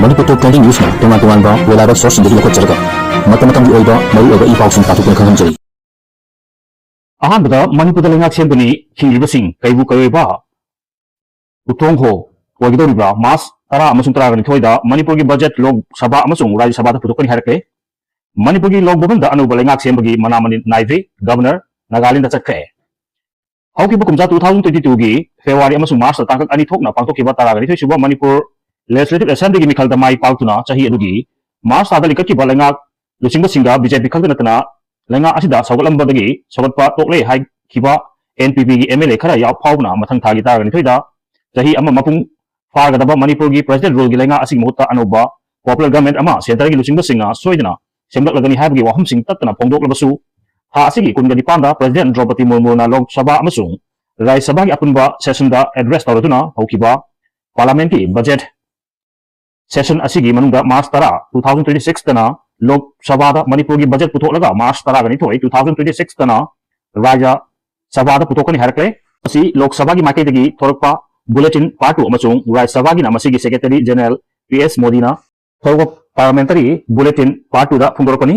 Manipur Top 20 News na tungan-tungan ba wala ba source hindi ko tsarga matamatang oiba maru oba ipaw sing tatuk khang jari ahan bada Manipur da lengak sem bani hingi basing kaibu kaiba ba utong ho wagidori ba mas tara amasung tara gani thoida Manipur gi budget log sabha amasung rajya sabha da putokani harakle Manipur gi log bobam da anu ba lengak sem bagi manamani naive governor Nagaland da chakhe hauki bukum ja 2022 gi February amasung March da tangkak ani thokna pangtokki ba tara gani thoi suba Manipur Legislative Assembly Mikal da mai pautuna chahi adugi Mars sada likaki balanga lusinga singa BJP khal natana lenga asida sawgalam badagi sawatpa tokle hai khiba NPP gi MLA khara yaw phawna mathang thagi tarani thoida chahi ama mapung farga daba Manipur gi president role gi lenga asing mohta anoba popular government ama center gi lusinga singa soidana semlak lagani haibgi wahum sing tatna phongdok labasu ha asigi kunga dipanda president Draupadi Murmu na lok sabha amasung Rajya Sabha gi apunba session da address tawduna haukiba parliament gi budget session asigi manungda March tara 2026 tana Lok Sabha da Manipur gi budget puthok laga March tara gani thoi 2026 tana Rajya Sabha da puthokani harakle asi Lok Sabha gi makai dagi thorakpa bulletin part 2 amasung Rajya Sabha gi namasi gi secretary general PS Modi na thorok parliamentary bulletin part 2 da phungdorkani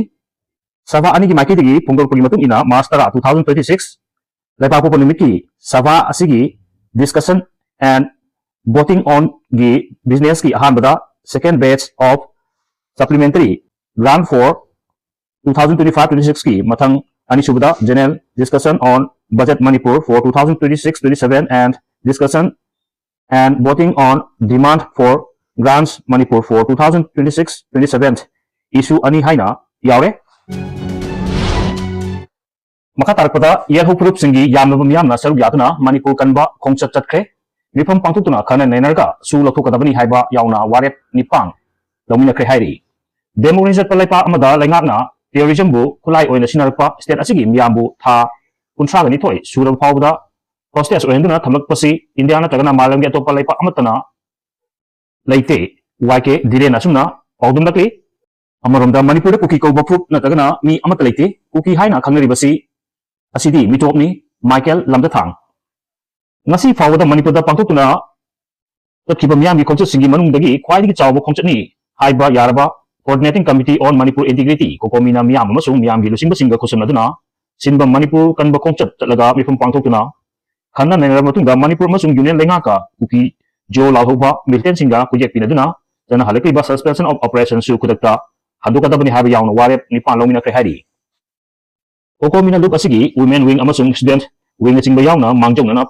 Sabha ani gi makai dagi phungdorpagi matung ina March tara 2026 Lepapo panimiki Sabha asigi discussion and voting on the business ki ahan bada second batch of supplementary grant for 2025-26 ki mathang ani subada general discussion on budget Manipur for 2026-27 and discussion and voting on demand for grants Manipur for 2026-27 issue ani haina yaure makatarpada yerho group singi yamnabam yamna saruk yatuna Manipur kanba khongchat chatkhe Mifam pangtutuna kana nenarga su lathokadabani haiba yauna warep nipang lomina kre hairi democracy palaipa amada lengakna terrorism bu khulai oina sinarpa state asigi miyambu tha kunsa gani thoi surab phawda hostage oinduna thamlakpasi India na tagana malam ge topa laipa amatana leite waike dire na sumna pawdum lakli amaromda Manipur kuki ko baput na tagana mi amat leite kuki haina khangnari basi asidi mitopni Michael Lamdathang ngasi fawda Manipur da pangtutuna tatkiba miyam gi khongchat singi manung dagi khwaidagi chawba khongchat ni haiba yaraba coordinating committee on Manipur integrity COCOMI na miyam amasung miyam gi lusingba singa khusumnaduna sinba Manipur kanba khongchat chatlaga mifam pangtutuna khanna nenara matungda Manipur amasung union lengaka kuki jo lawhoba militant singa kujek pinaduna jana halakriba suspension of operation su kudakta hadukadabani haiba yauna warep nipan longmina kre hairi COCOMI na luk asigi women wing amasung student wing na singba yauna mangjong na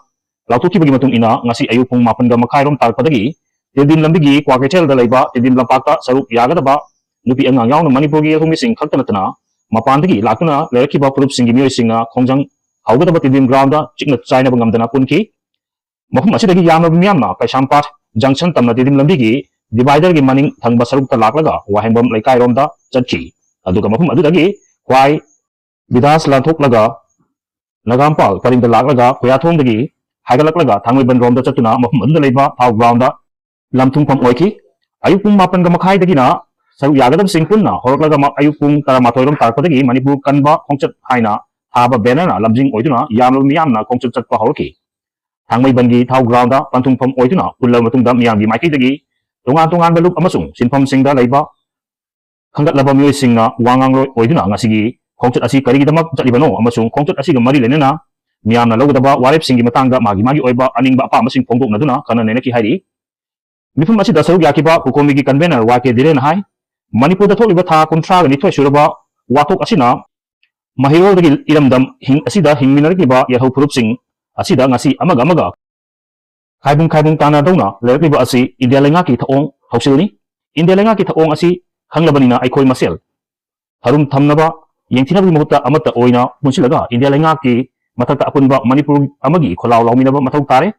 Lautuki bagi matung ina ngasi ayu pung mapan ga makairom talpadagi tidin lambigi kwakechel da laiba tidin lampaka saruk yagadaba nupi angang yaw na Manipur gi humi sing khaktanatana mapandagi lakuna lerkiba purup singi miyoi singa khongjang haugadaba tidin ground da chikna chaina bangamdana punki mafum asidagi yamna miyamna paisampat junction tamna tidin lambigi divider gi maning thangba saruk ta laklaga wahengbam laikairom da chatki aduga mafum adudagi kwai bidas lanthok laga nagampal paring da laklaga khoyathong dagi Haigalakalaga, Tangway Bandrom da Chatuna, Mahmud Leba, Pau Ground, Lamtung Pam Oiki, Ayupung Mapan Gamakai the Gina, Saru Yagadam Singpuna, Horklaga Ayupung Karamatorum Tarpatagi, Manipur Kanba, Kongchat Haina, Haba Benana, Lamjing Oituna, Yamlu Miamna, Kongchat Pahorki, Tangway Bangi, Tau Ground, Pantung Pam Oituna, Pulamatunda Miami Maki Dagi, Tungan Baluk Amasung, Sinpam Singa Leba, Kangat Labamu Singa, Wangang Oituna, Nasigi, Kongchat Asi Karidamak Jalibano, Amasung, Kongchat Asiga Mari Lenena, miyamna lawdaba warep singi matangda magi oiba aningba apa masing phongdok naduna kana nenaki hairi mifum asida saruk yakiba COCOMI gi convener wake diren hai Manipur da tholiba tha kontra ga ni thoi suraba watok asina mahirol dagi iramdam hing asida hingminar gi ba yaho purup sing asida ngasi amaga khaibung tana dawna lerkiba asi India lenga ki thaong hausilni India lenga ki thaong asi khanglabanina aikoi masel harum thamnaba yengthinabi mohta amata oina munsilaga India lenga ki Matata apunba Manipur amagi kholaw lawminaba mathau tare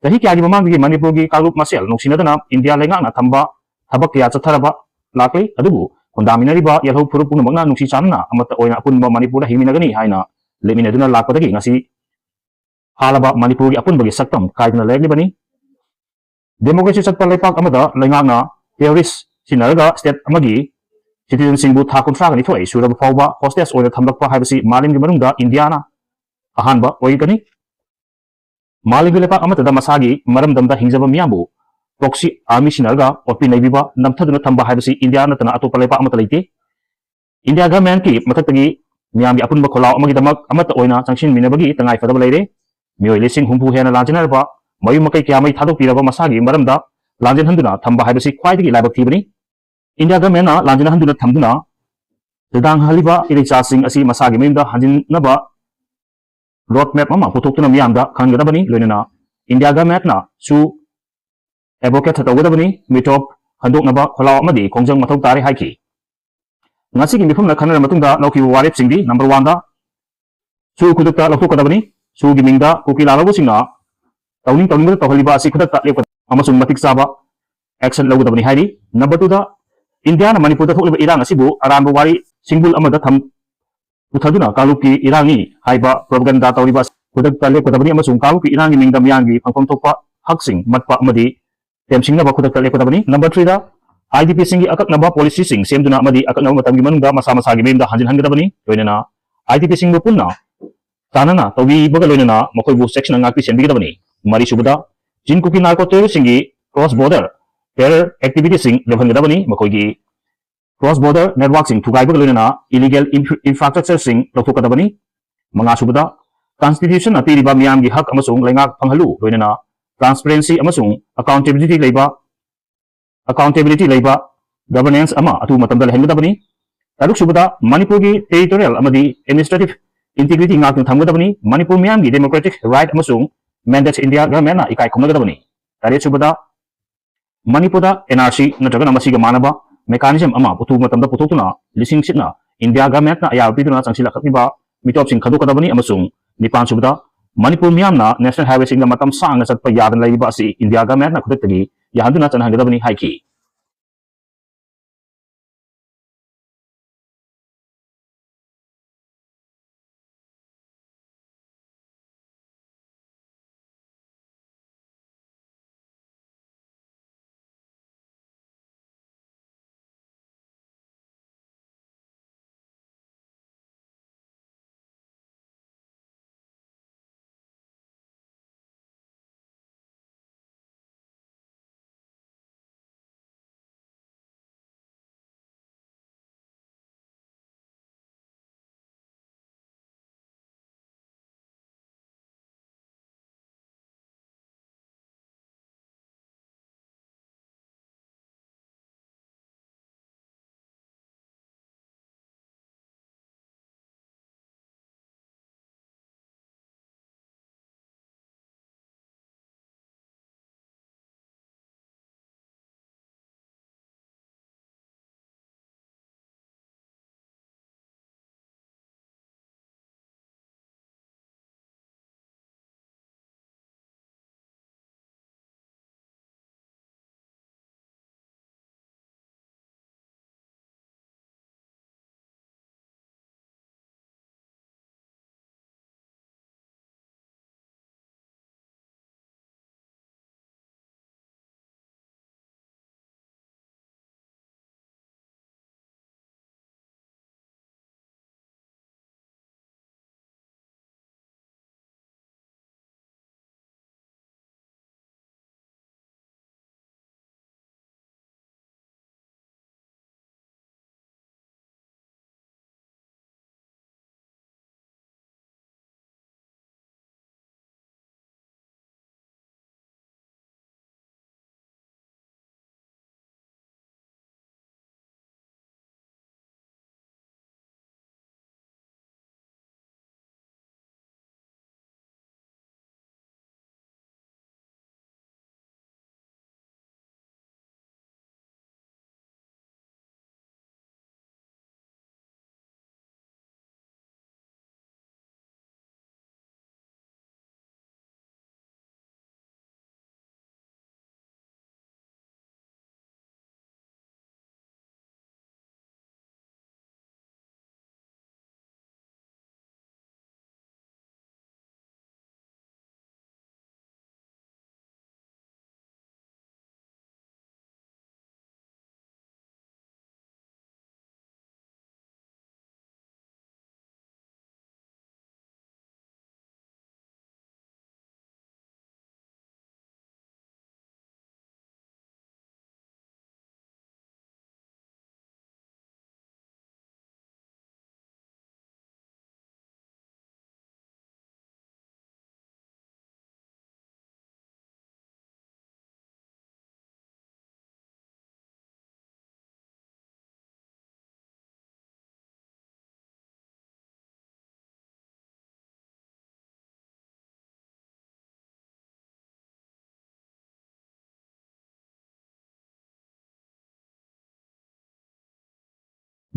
tahi kya gi mamang Manipur gi kalup masel nungsinadana India lenga na thamba thabak kya chatharaba lakli adubu kondaminari ba yalho purupung magna nungsi channa amata oina apunba Manipur da himinagani haina leminaduna lakpadagi ngasi halaba Manipur gi apunba gi saktam kaidna legli bani democracy chatpa lepak amada lenga na terrorist sinaraga state amagi citizen singbu tha kontra gani thoi suraba fawba hostage oina thambakpa haibasi malim gi manungda India na ahanba oigani malingi lepak amatada masagi maramdamda hingjaba miyambu proxy army sinarga opi naibiba namthaduna thamba haibasi India natana atopa lepa amata leite India government ki mathakagi miyam apun ba kholau amagi damak amata oina changshin minabagi tangai fadaba leire mioi lesing humpu hena lanjanarba mayu makai kyamai thadok piraba masagi maramda lanjan handuna thamba haibasi khwaidagi laibak thibani India government na lanjan handuna thamduna ledang haliba iricha sing asi masagi mayumda hanjinaba road map ama puthokna miyamda khangadabani loinana India government na su advocate tawgadabani mitop handoknaba kholau amadi khongjang mathau tare haiki ngasi gi mifum na khanara matungda nauki warep singdi number 1 da su khudukta lathokadabani su gi mingda kokila labu singna tawning tawning da tawhaliba asi khudakta lepka amasung matik saba action lagodabani hairi number 2 da India na Manipur da thokleba irang asibu aranba wari singbul amada tham uthaduna kaluki irangi haiba propaganda tawriba khudakta lepkadabani amasung kaluki irangi mingda miyangi phangpham thokpa haksing matpa amadi temsingnaba khudakta lepkadabani number 3 da IDP singi akaknaba policy sing semduna amadi akaknaba matamgi manungda masa masagi memda hanjin hanggadabani loinana IDP singbu punna tanana tawi baga loinana makoibu section ngakti senbigidabani mari subada jinkuki narco terror singi cross border terror activity sing lebhanggadabani makoigi cross border network sing thugai baga loinana illegal infrastructure sing lothokadabani manga subada constitution na piriba miyamgi hak amasung lengak phanghalu loinana transparency amasung accountability leiba governance ama atu matamda lehengadabani taruk subada Manipur gi territorial amadi administrative integrity ngak thamgadabani Manipur miyam gi democratic right amasung mandate India government na ikai khomnagadabani tare subada Manipur da NRC natraga namasiga manaba mechanism ama putu matamda putotuna lising sitna India government na ayar piduna changsila khakniba mitop sing khadukadabani amasung nipan subada Manipur miyam na national highway sing matam sang na chatpa yadan leiba asi India government na khudaktagi yahanduna chanhangadabani haiki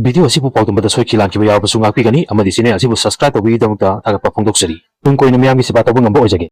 video ꯑꯁꯤꯕꯨ ꯄꯥꯎꯗꯝꯕꯗ ꯁꯣꯏꯈꯤ ꯂꯥꯟꯈꯤꯕ ꯌꯥꯎꯔꯕꯁꯨ ꯉꯥꯛꯄꯤꯒꯅꯤ ꯑꯃꯗꯤ channel ꯑꯁꯤꯕꯨ subscribe ꯇꯧꯕꯤꯒꯤꯗꯃꯛꯇ ꯊꯥꯒꯠꯄ ꯐꯣꯡꯗꯣꯛꯆꯔꯤ ꯇꯨꯡ ꯀꯣꯏꯅ ꯃꯤꯌꯥꯝꯒꯤ ꯁꯦꯕꯥ ꯇꯧꯕ ꯉꯝꯕ ꯑꯣꯏꯖꯒꯦ